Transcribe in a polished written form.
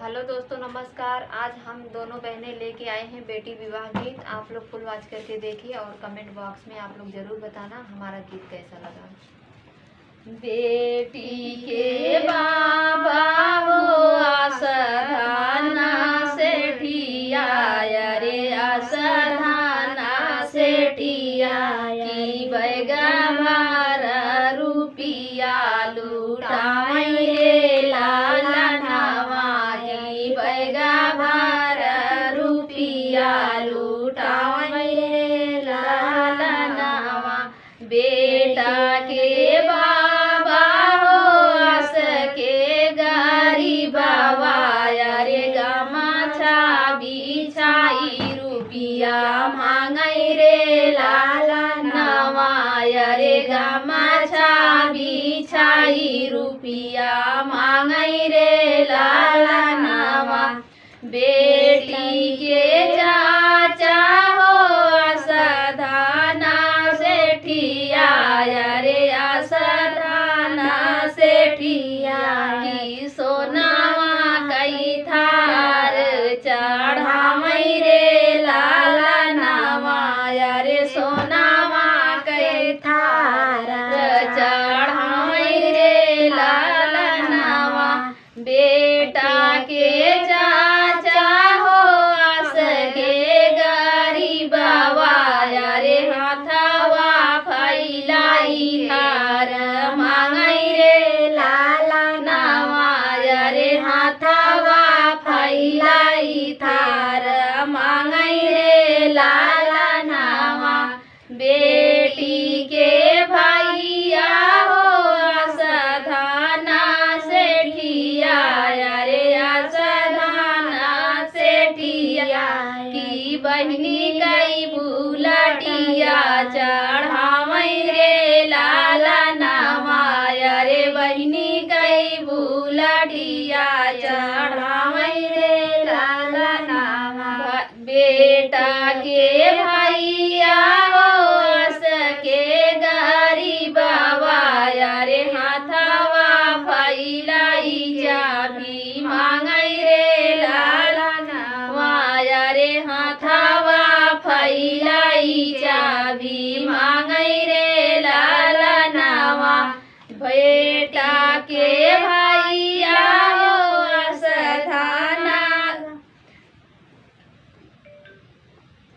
Hello दोस्तों, नमस्कार। आज हम दोनों बहनें लेके आए हैं बेटी विवाह गीत। आप लोग फुल वॉच करके देखिए और कमेंट बॉक्स में आप लोग जरूर बताना हमारा गीत कैसा लगा। बेटी के बाबा हो आसधाना सेठिया रे आसधाना सेठिया की बैगा भार रुपिया लुटाई रे लाला नावा की बैगा भार रुपिया लुटाई रे लाला नावा। बेटा के बाबा हो आस के गारी बाबा रे गमाछा बिछाई रुपिया मांगई रे लाला नवा रे गमाछा बिछाई रुपिया मांगई रे लाला नवा। बेटी के चाचा हो आसधाना सेठिया रे आसधाना सेठिया की सोनावा कई थार चढ़ावई रे लाला नावा रे सोनावा कई थार चढ़ावई रे लाला नावा। बेटा के चाचा हो आस के गारी बाबा रे हाथवा फैलाई थार मांगई रे लाला नावा रे हाथवा फैलाई थार मांगई रे लाला नावा। बेटी के भैया हो आसधाना सेठिया रे आसधाना सेठिया की बहनी कई बुलटिया चढ़ावई रे